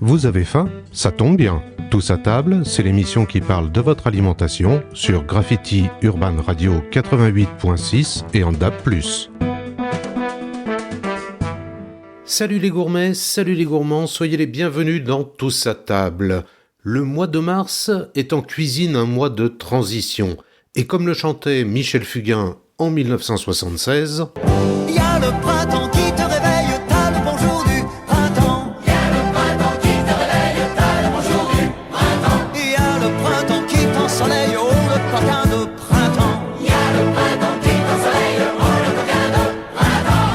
Vous avez faim? Ça tombe bien. Tous à table, c'est l'émission qui parle de votre alimentation sur Graffiti Urban Radio 88.6 et en DAB+. Salut les gourmets, salut les gourmands, soyez les bienvenus dans Tous à table. Le mois de mars est en cuisine un mois de transition. Et comme le chantait Michel Fugain en 1976... Il y a le printemps qui te réveille, t'as le bonjour du printemps. Il y a le printemps qui te réveille, t'as le bonjour du printemps. Il y a le printemps qui t'ensoleille, oh le coquin de printemps. Il y a le printemps qui t'ensoleille, oh le coquin de printemps.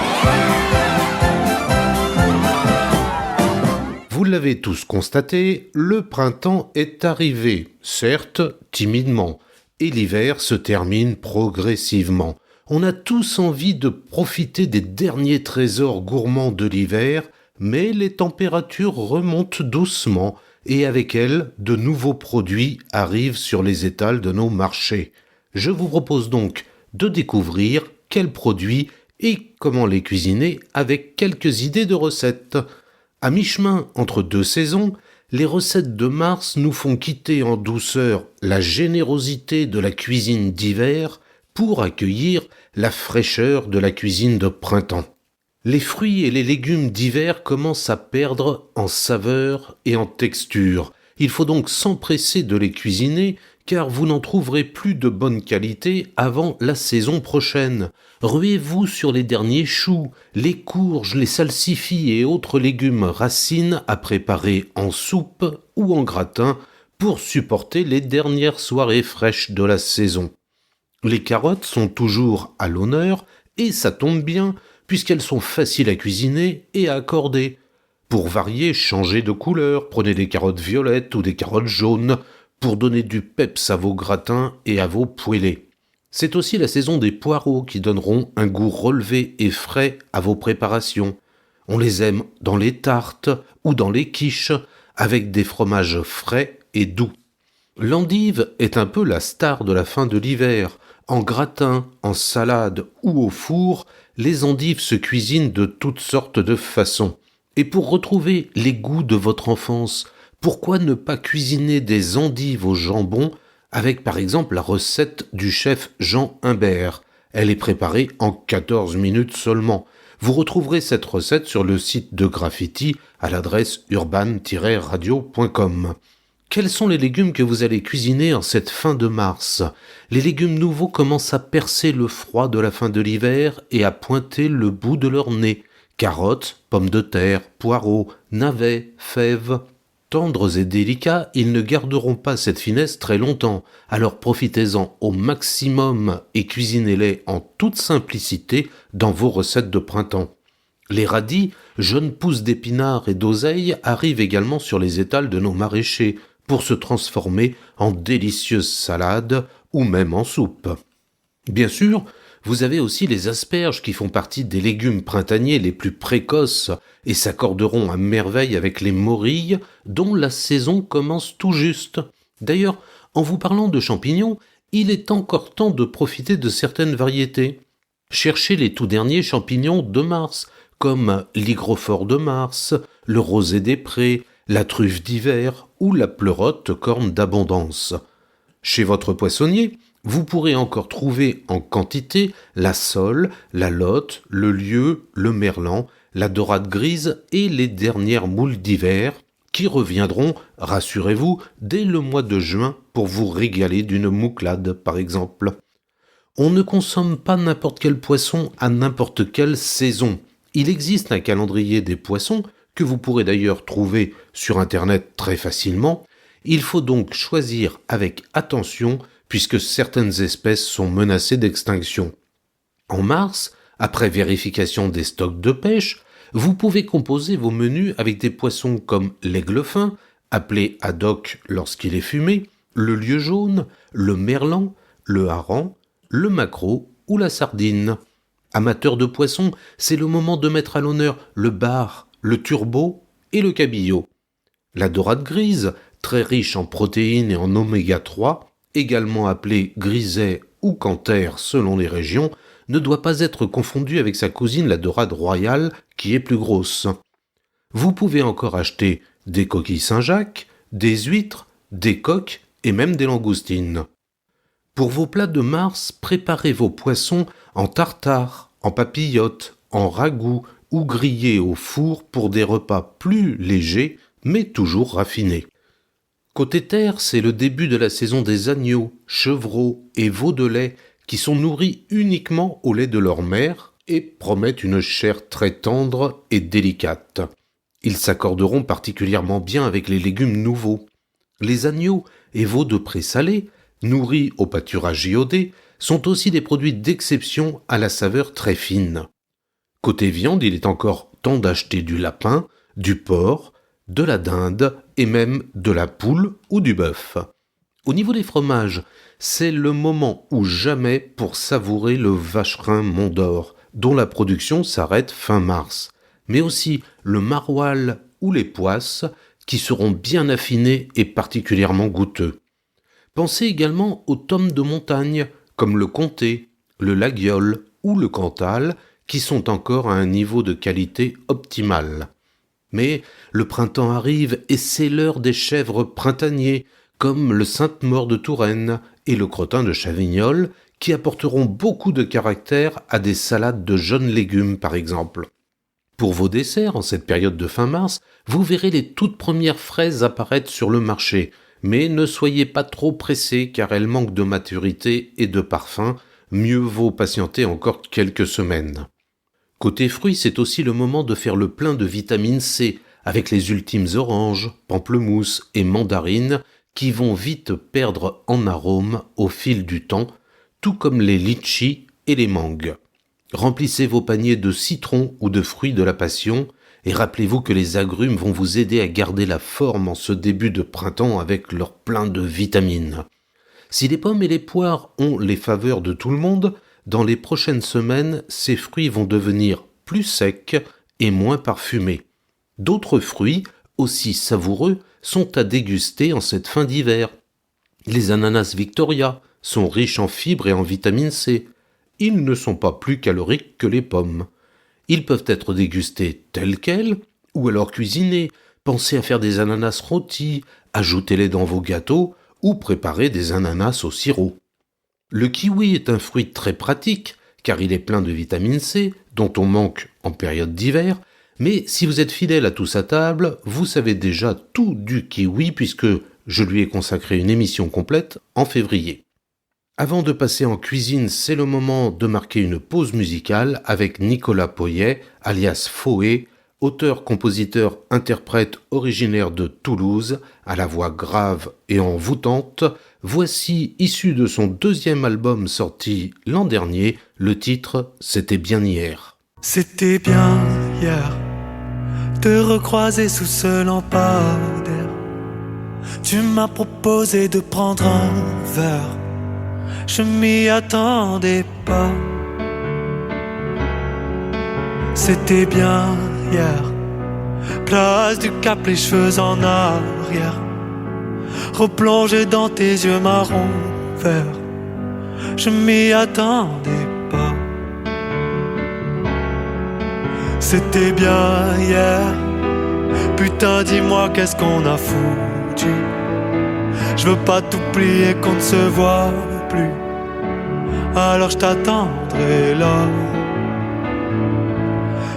Vous l'avez tous constaté, le printemps est arrivé, certes timidement, et l'hiver se termine progressivement. On a tous envie de profiter des derniers trésors gourmands de l'hiver, mais les températures remontent doucement et avec elles, de nouveaux produits arrivent sur les étals de nos marchés. Je vous propose donc de découvrir quels produits et comment les cuisiner avec quelques idées de recettes. À mi-chemin entre deux saisons, les recettes de mars nous font quitter en douceur la générosité de la cuisine d'hiver pour accueillir la fraîcheur de la cuisine de printemps. Les fruits et les légumes d'hiver commencent à perdre en saveur et en texture. Il faut donc s'empresser de les cuisiner car vous n'en trouverez plus de bonne qualité avant la saison prochaine. Ruez-vous sur les derniers choux, les courges, les salsifis et autres légumes racines à préparer en soupe ou en gratin pour supporter les dernières soirées fraîches de la saison. Les carottes sont toujours à l'honneur et ça tombe bien puisqu'elles sont faciles à cuisiner et à accorder. Pour varier, changez de couleur, prenez des carottes violettes ou des carottes jaunes pour donner du peps à vos gratins et à vos poêlés. C'est aussi la saison des poireaux qui donneront un goût relevé et frais à vos préparations. On les aime dans les tartes ou dans les quiches avec des fromages frais et doux. L'endive est un peu la star de la fin de l'hiver. En gratin, en salade ou au four, les endives se cuisinent de toutes sortes de façons. Et pour retrouver les goûts de votre enfance, pourquoi ne pas cuisiner des endives au jambon avec par exemple la recette du chef Jean Humbert? Elle est préparée en 14 minutes seulement. Vous retrouverez cette recette sur le site de Graffiti à l'adresse urban-radio.com. Quels sont les légumes que vous allez cuisiner en cette fin de mars? Les légumes nouveaux commencent à percer le froid de la fin de l'hiver et à pointer le bout de leur nez. Carottes, pommes de terre, poireaux, navets, fèves. Tendres et délicats, ils ne garderont pas cette finesse très longtemps, alors profitez-en au maximum et cuisinez-les en toute simplicité dans vos recettes de printemps. Les radis, jeunes pousses d'épinards et d'oseille arrivent également sur les étals de nos maraîchers pour se transformer en délicieuses salades ou même en soupe. Bien sûr, vous avez aussi les asperges qui font partie des légumes printaniers les plus précoces et s'accorderont à merveille avec les morilles dont la saison commence tout juste. D'ailleurs, en vous parlant de champignons, il est encore temps de profiter de certaines variétés. Cherchez les tout derniers champignons de mars, comme l'hygrophore de mars, le rosé des prés, la truffe d'hiver ou la pleurote corne d'abondance. Chez votre poissonnier, vous pourrez encore trouver en quantité la sole, la lotte, le lieu, le merlan, la dorade grise et les dernières moules d'hiver qui reviendront, rassurez-vous, dès le mois de juin pour vous régaler d'une mouclade par exemple. On ne consomme pas n'importe quel poisson à n'importe quelle saison. Il existe un calendrier des poissons que vous pourrez d'ailleurs trouver sur Internet très facilement. Il faut donc choisir avec attention puisque certaines espèces sont menacées d'extinction. En mars, après vérification des stocks de pêche, vous pouvez composer vos menus avec des poissons comme l'aigle fin, appelé haddock lorsqu'il est fumé, le lieu jaune, le merlan, le hareng, le maquereau ou la sardine. Amateurs de poissons, c'est le moment de mettre à l'honneur le bar, le turbo et le cabillaud. La dorade grise, très riche en protéines et en oméga 3, également appelée griset ou canter selon les régions, ne doit pas être confondue avec sa cousine la dorade royale qui est plus grosse. Vous pouvez encore acheter des coquilles Saint-Jacques, des huîtres, des coques et même des langoustines. Pour vos plats de mars, préparez vos poissons en tartare, en papillote, en ragoût ou grillés au four pour des repas plus légers mais toujours raffinés. Côté terre, c'est le début de la saison des agneaux, chevreaux et veaux de lait qui sont nourris uniquement au lait de leur mère et promettent une chair très tendre et délicate. Ils s'accorderont particulièrement bien avec les légumes nouveaux. Les agneaux et veaux de pré salés, nourris au pâturage iodé, sont aussi des produits d'exception à la saveur très fine. Côté viande, il est encore temps d'acheter du lapin, du porc, de la dinde et même de la poule ou du bœuf. Au niveau des fromages, c'est le moment ou jamais pour savourer le vacherin Mont d'Or, dont la production s'arrête fin mars, mais aussi le maroilles ou les poisses, qui seront bien affinés et particulièrement goûteux. Pensez également aux tomes de montagne, comme le comté, le laguiole ou le cantal, qui sont encore à un niveau de qualité optimal. Mais le printemps arrive et c'est l'heure des chèvres printaniers, comme le Sainte-Maure de Touraine et le crottin de Chavignol, qui apporteront beaucoup de caractère à des salades de jeunes légumes par exemple. Pour vos desserts, en cette période de fin mars, vous verrez les toutes premières fraises apparaître sur le marché, mais ne soyez pas trop pressés car elles manquent de maturité et de parfum, mieux vaut patienter encore quelques semaines. Côté fruits, c'est aussi le moment de faire le plein de vitamine C, avec les ultimes oranges, pamplemousses et mandarines qui vont vite perdre en arôme au fil du temps, tout comme les litchis et les mangues. Remplissez vos paniers de citrons ou de fruits de la passion et rappelez-vous que les agrumes vont vous aider à garder la forme en ce début de printemps avec leur plein de vitamines. Si les pommes et les poires ont les faveurs de tout le monde, dans les prochaines semaines, ces fruits vont devenir plus secs et moins parfumés. D'autres fruits, aussi savoureux, sont à déguster en cette fin d'hiver. Les ananas Victoria sont riches en fibres et en vitamine C. Ils ne sont pas plus caloriques que les pommes. Ils peuvent être dégustés tels quels, ou alors cuisinés. Pensez à faire des ananas rôtis, ajoutez-les dans vos gâteaux, ou préparer des ananas au sirop. Le kiwi est un fruit très pratique, car il est plein de vitamine C, dont on manque en période d'hiver, mais si vous êtes fidèle à tous à table, vous savez déjà tout du kiwi puisque je lui ai consacré une émission complète en février. Avant de passer en cuisine, c'est le moment de marquer une pause musicale avec Nicolas Pauillet, alias Faué, auteur, compositeur, interprète originaire de Toulouse, à la voix grave et envoûtante. Voici, issu de son deuxième album sorti l'an dernier, le titre « C'était bien hier ». C'était bien hier, te recroiser sous ce lampadaire. Tu m'as proposé de prendre un verre, je m'y attendais pas. C'était bien hier, place du Cap, les cheveux en arrière, replongé dans tes yeux marron vert. Je m'y attendais pas. C'était bien hier, putain dis-moi qu'est-ce qu'on a foutu. Je veux pas t'oublier qu'on ne se voit plus, alors je t'attendrai là.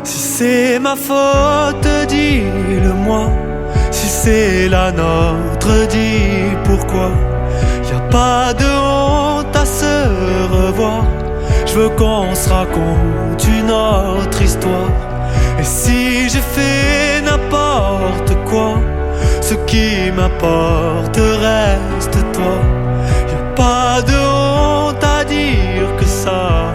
Si c'est ma faute, dis-le-moi. Si c'est la nôtre, dis pourquoi. Y'a pas de honte à se revoir. Je veux qu'on se raconte une autre histoire. Et si j'ai fait n'importe quoi, ce qui m'importe reste toi. Y'a pas de honte à dire que ça.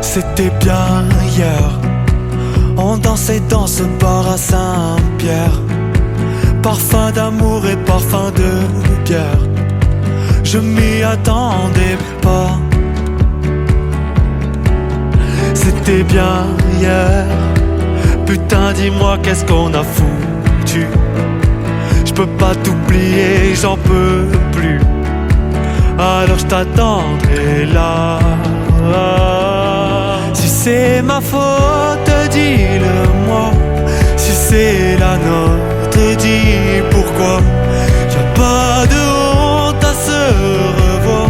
C'était bien hier, on dansait dans ce bar à Saint-Pierre. Parfum d'amour et parfum de bière. Je m'y attendais pas. C'était bien hier, putain dis-moi qu'est-ce qu'on a foutu. Je peux pas t'oublier, j'en peux plus, alors je t'attendrai là. Si c'est ma faute, dis-le-moi. Si c'est la nôtre, dis pourquoi. Y'a pas de honte à se revoir.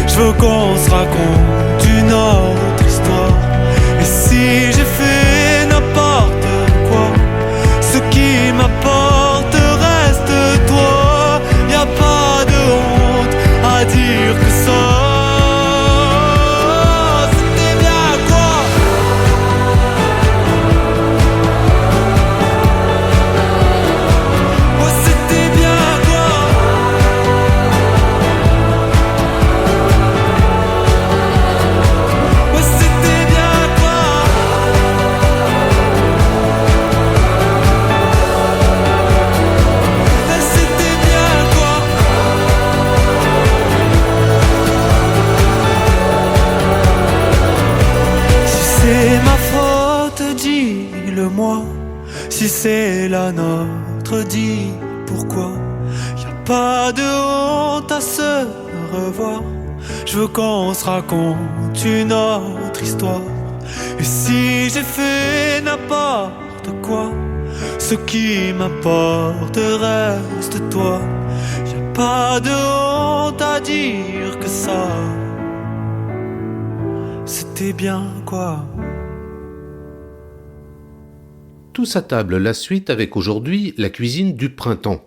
Je veux qu'on se raconte une autre histoire. Et si j'ai fait n'importe quoi, ce qui m'apporte reste toi. Y'a pas de honte à dire que ça. C'était bien quoi. Oh c'était bien quoi. Oh c'était bien quoi. C'était bien quoi. Si c'est ma faute, dis-le-moi. Si c'est la nôtre, dis pourquoi. Y'a pas de honte à se revoir. Je veux qu'on se raconte une autre histoire. Et si j'ai fait n'importe quoi, ce qui m'importe reste toi. Y'a pas de honte à dire que ça. C'était bien quoi. Tous à table, la suite avec aujourd'hui la cuisine du printemps.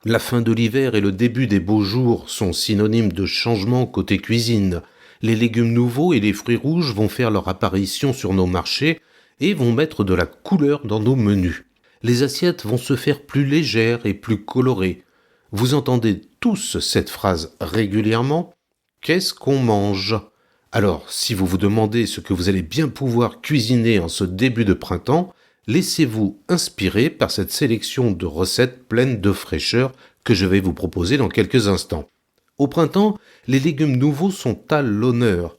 La fin de l'hiver et le début des beaux jours sont synonymes de changement côté cuisine. Les légumes nouveaux et les fruits rouges vont faire leur apparition sur nos marchés et vont mettre de la couleur dans nos menus. Les assiettes vont se faire plus légères et plus colorées. Vous entendez tous cette phrase régulièrement « Qu'est-ce qu'on mange ?» Alors, si vous vous demandez ce que vous allez bien pouvoir cuisiner en ce début de printemps, laissez-vous inspirer par cette sélection de recettes pleines de fraîcheur que je vais vous proposer dans quelques instants. Au printemps, les légumes nouveaux sont à l'honneur.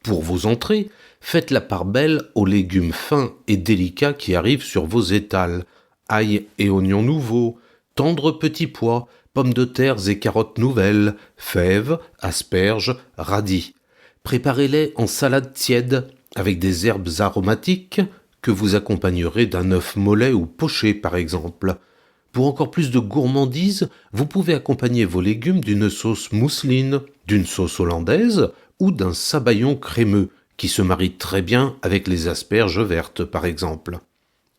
Pour vos entrées, faites la part belle aux légumes fins et délicats qui arrivent sur vos étals. Ail et oignons nouveaux, tendres petits pois, pommes de terre et carottes nouvelles, fèves, asperges, radis. Préparez-les en salade tiède avec des herbes aromatiques que vous accompagnerez d'un œuf mollet ou poché par exemple. Pour encore plus de gourmandise, vous pouvez accompagner vos légumes d'une sauce mousseline, d'une sauce hollandaise ou d'un sabayon crémeux qui se marie très bien avec les asperges vertes par exemple.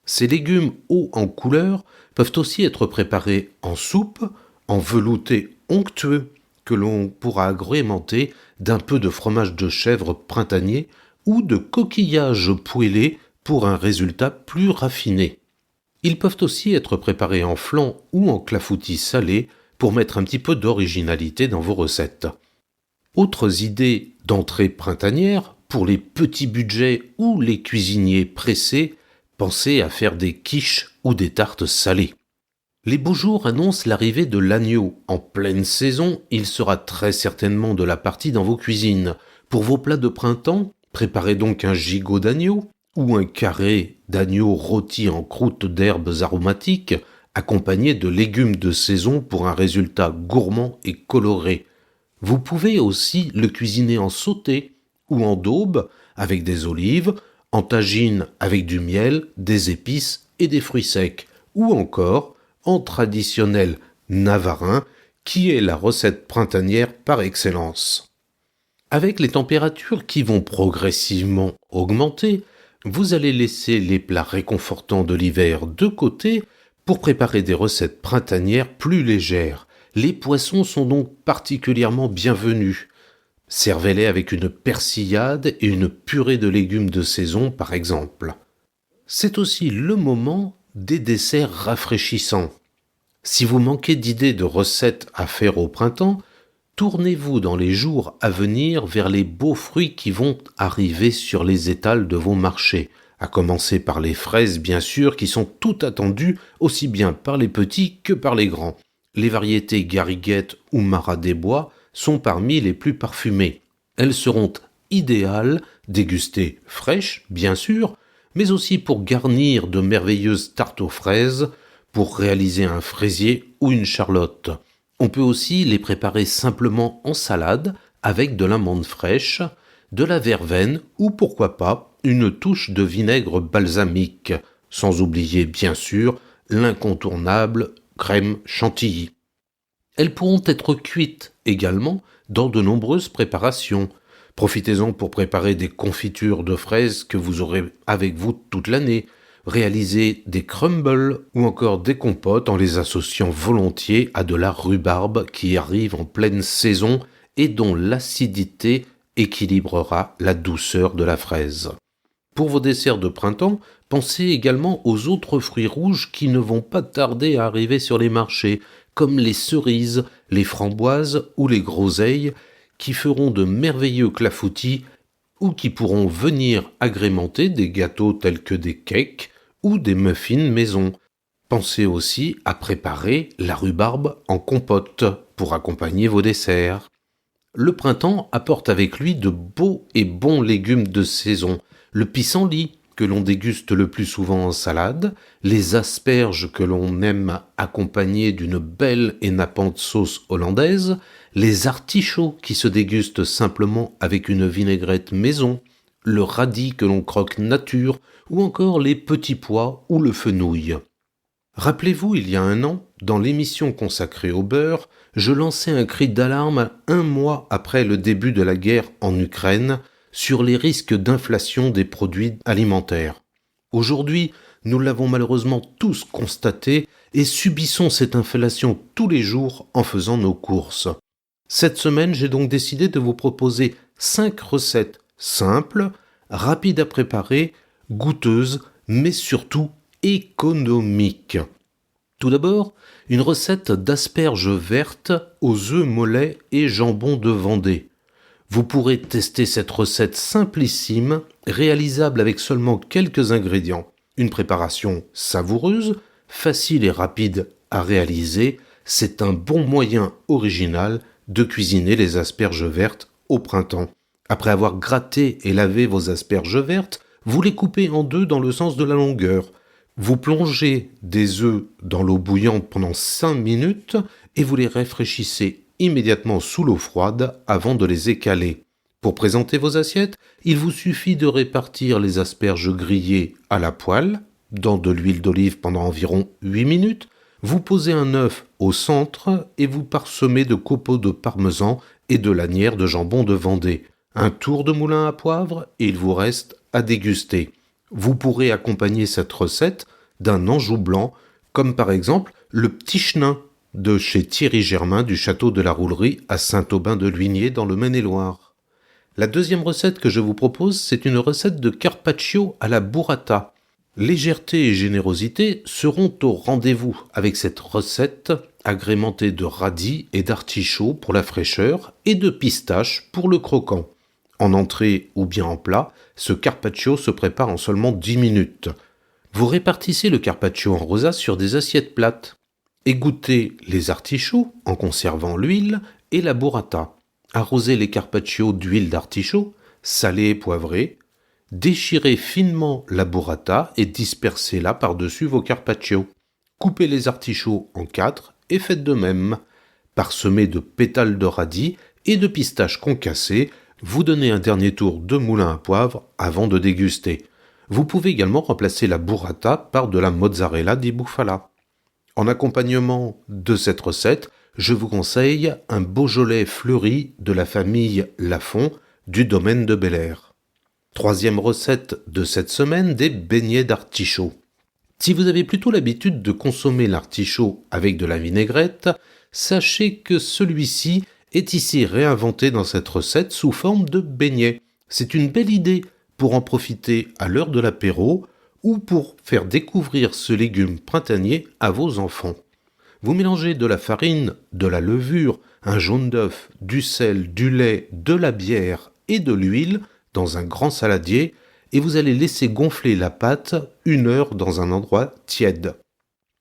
Ces légumes hauts en couleur peuvent aussi être préparés en soupe, en velouté onctueux que l'on pourra agrémenter d'un peu de fromage de chèvre printanier ou de coquillages poêlés pour un résultat plus raffiné. Ils peuvent aussi être préparés en flan ou en clafoutis salés pour mettre un petit peu d'originalité dans vos recettes. Autres idées d'entrées printanières, pour les petits budgets ou les cuisiniers pressés, pensez à faire des quiches ou des tartes salées. Les beaux jours annoncent l'arrivée de l'agneau. En pleine saison, il sera très certainement de la partie dans vos cuisines. Pour vos plats de printemps, préparez donc un gigot d'agneau ou un carré d'agneau rôti en croûte d'herbes aromatiques, accompagné de légumes de saison pour un résultat gourmand et coloré. Vous pouvez aussi le cuisiner en sauté ou en daube avec des olives, en tagine avec du miel, des épices et des fruits secs, ou encore en traditionnel navarin, qui est la recette printanière par excellence. Avec les températures qui vont progressivement augmenter, vous allez laisser les plats réconfortants de l'hiver de côté pour préparer des recettes printanières plus légères. Les poissons sont donc particulièrement bienvenus. Servez-les avec une persillade et une purée de légumes de saison par exemple. C'est aussi le moment des desserts rafraîchissants. Si vous manquez d'idées de recettes à faire au printemps, tournez-vous dans les jours à venir vers les beaux fruits qui vont arriver sur les étals de vos marchés, à commencer par les fraises bien sûr qui sont tout attendues aussi bien par les petits que par les grands. Les variétés Gariguette ou Marat des Bois sont parmi les plus parfumées. Elles seront idéales, dégustées fraîches bien sûr, mais aussi pour garnir de merveilleuses tartes aux fraises, pour réaliser un fraisier ou une charlotte. On peut aussi les préparer simplement en salade avec de l'amande fraîche, de la verveine ou pourquoi pas une touche de vinaigre balsamique, sans oublier bien sûr l'incontournable crème chantilly. Elles pourront être cuites également dans de nombreuses préparations. Profitez-en pour préparer des confitures de fraises que vous aurez avec vous toute l'année, réaliser des crumbles ou encore des compotes en les associant volontiers à de la rhubarbe qui arrive en pleine saison et dont l'acidité équilibrera la douceur de la fraise. Pour vos desserts de printemps, pensez également aux autres fruits rouges qui ne vont pas tarder à arriver sur les marchés, comme les cerises, les framboises ou les groseilles, qui feront de merveilleux clafoutis ou qui pourront venir agrémenter des gâteaux tels que des cakes ou des muffins maison. Pensez aussi à préparer la rhubarbe en compote pour accompagner vos desserts. Le printemps apporte avec lui de beaux et bons légumes de saison. Le pissenlit, que l'on déguste le plus souvent en salade, les asperges que l'on aime accompagner d'une belle et nappante sauce hollandaise, les artichauts qui se dégustent simplement avec une vinaigrette maison, le radis que l'on croque nature, ou encore les petits pois ou le fenouil. Rappelez-vous, il y a un an, dans l'émission consacrée au beurre, je lançais un cri d'alarme 1 mois après le début de la guerre en Ukraine sur les risques d'inflation des produits alimentaires. Aujourd'hui, nous l'avons malheureusement tous constaté et subissons cette inflation tous les jours en faisant nos courses. Cette semaine, j'ai donc décidé de vous proposer 5 recettes simples, rapides à préparer, goûteuses, mais surtout économiques. Tout d'abord, une recette d'asperges vertes aux œufs mollets et jambon de Vendée. Vous pourrez tester cette recette simplissime, réalisable avec seulement quelques ingrédients. Une préparation savoureuse, facile et rapide à réaliser, c'est un bon moyen original de cuisiner les asperges vertes au printemps. Après avoir gratté et lavé vos asperges vertes, vous les coupez en 2 dans le sens de la longueur. Vous plongez des œufs dans l'eau bouillante pendant 5 minutes et vous les rafraîchissez immédiatement sous l'eau froide avant de les écaler. Pour présenter vos assiettes, il vous suffit de répartir les asperges grillées à la poêle, dans de l'huile d'olive pendant environ 8 minutes, vous posez un œuf au centre et vous parsemez de copeaux de parmesan et de lanières de jambon de Vendée. Un tour de moulin à poivre et il vous reste à déguster. Vous pourrez accompagner cette recette d'un Anjou blanc, comme par exemple le petit chenin de chez Thierry Germain du château de la Roulerie à Saint-Aubin-de-Luigné dans le Maine-et-Loire. La deuxième recette que je vous propose, c'est une recette de carpaccio à la burrata. Légèreté et générosité seront au rendez-vous avec cette recette agrémentée de radis et d'artichauts pour la fraîcheur et de pistaches pour le croquant. En entrée ou bien en plat, ce carpaccio se prépare en seulement 10 minutes. Vous répartissez le carpaccio en rosace sur des assiettes plates. Égouttez les artichauts en conservant l'huile et la burrata. Arrosez les carpaccio d'huile d'artichaut, salée et poivrée. Déchirez finement la burrata et dispersez-la par-dessus vos carpaccio. Coupez les artichauts en 4 et faites de même. Parsemez de pétales de radis et de pistaches concassées, vous donnez un dernier tour de moulin à poivre avant de déguster. Vous pouvez également remplacer la burrata par de la mozzarella di bufala. En accompagnement de cette recette, je vous conseille un Beaujolais fleuri de la famille Lafont du domaine de Bel-Air. Troisième recette de cette semaine, des beignets d'artichaut. Si vous avez plutôt l'habitude de consommer l'artichaut avec de la vinaigrette, sachez que celui-ci est ici réinventé dans cette recette sous forme de beignets. C'est une belle idée pour en profiter à l'heure de l'apéro ou pour faire découvrir ce légume printanier à vos enfants. Vous mélangez de la farine, de la levure, un jaune d'œuf, du sel, du lait, de la bière et de l'huile dans un grand saladier et vous allez laisser gonfler la pâte 1 heure dans un endroit tiède.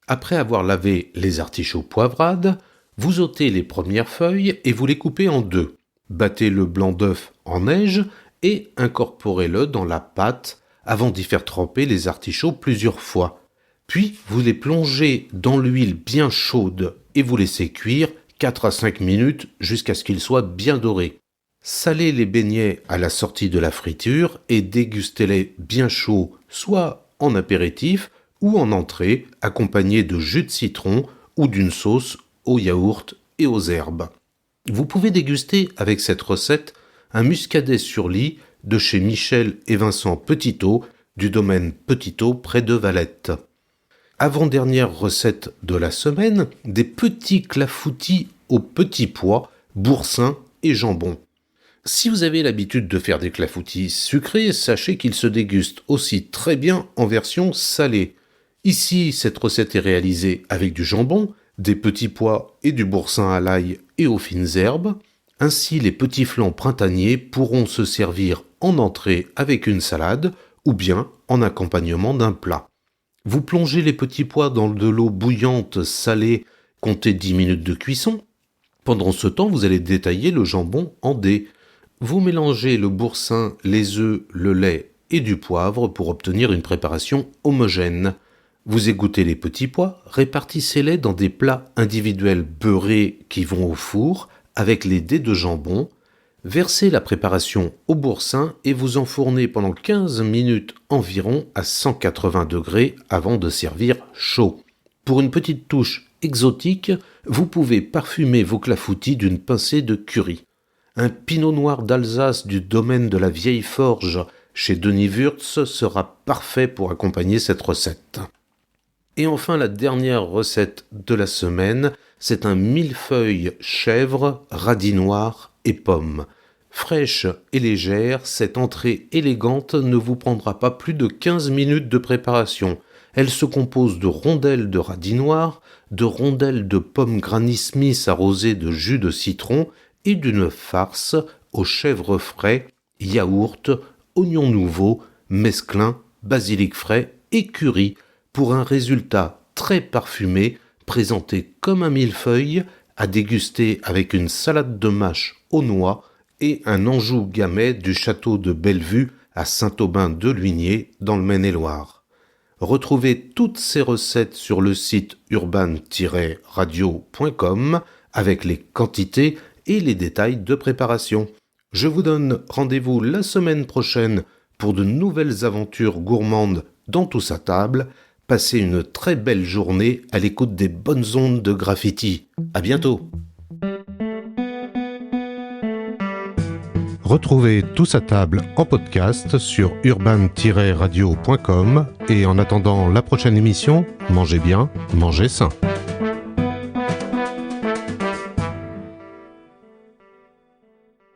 Après avoir lavé les artichauts poivrades, vous ôtez les premières feuilles et vous les coupez en 2. Battez le blanc d'œuf en neige et incorporez-le dans la pâte avant d'y faire tremper les artichauts plusieurs fois. Puis vous les plongez dans l'huile bien chaude et vous laissez cuire 4 à 5 minutes jusqu'à ce qu'ils soient bien dorés. Salez les beignets à la sortie de la friture et dégustez-les bien chauds, soit en apéritif ou en entrée accompagné de jus de citron ou d'une sauce au yaourt et aux herbes. Vous pouvez déguster avec cette recette un muscadet sur lit de chez Michel et Vincent Petitot du domaine Petitot près de Valette. Avant-dernière recette de la semaine, des petits clafoutis aux petits pois, boursin et jambon. Si vous avez l'habitude de faire des clafoutis sucrés, sachez qu'ils se dégustent aussi très bien en version salée. Ici, cette recette est réalisée avec du jambon, des petits pois et du boursin à l'ail et aux fines herbes. Ainsi, les petits flancs printaniers pourront se servir en entrée avec une salade ou bien en accompagnement d'un plat. Vous plongez les petits pois dans de l'eau bouillante salée, comptez 10 minutes de cuisson. Pendant ce temps, vous allez détailler le jambon en dés. Vous mélangez le boursin, les œufs, le lait et du poivre pour obtenir une préparation homogène. Vous égouttez les petits pois, répartissez-les dans des plats individuels beurrés qui vont au four avec les dés de jambon. Versez la préparation au boursin et vous enfournez pendant 15 minutes environ à 180 degrés avant de servir chaud. Pour une petite touche exotique, vous pouvez parfumer vos clafoutis d'une pincée de curry. Un pinot noir d'Alsace du domaine de la Vieille Forge chez Denis Wurtz sera parfait pour accompagner cette recette. Et enfin, la dernière recette de la semaine, c'est un millefeuille chèvre, radis noir et pommes. Fraîche et légère, cette entrée élégante ne vous prendra pas plus de 15 minutes de préparation. Elle se compose de rondelles de radis noir, de rondelles de pommes Granny Smith arrosées de jus de citron et d'une farce aux chèvres frais, yaourt, oignons nouveaux, mesclun, basilic frais et curry pour un résultat très parfumé, présenté comme un millefeuille, à déguster avec une salade de mâche aux noix et un Anjou gamay du château de Bellevue à Saint-Aubin-de-Luigné dans le Maine-et-Loire. Retrouvez toutes ces recettes sur le site urban-radio.com avec les quantités et les détails de préparation. Je vous donne rendez-vous la semaine prochaine pour de nouvelles aventures gourmandes dans Tous à table. Passez une très belle journée à l'écoute des bonnes ondes de Graffiti. À bientôt. Retrouvez Tous à table en podcast sur urban-radio.com et en attendant la prochaine émission, mangez bien, mangez sain.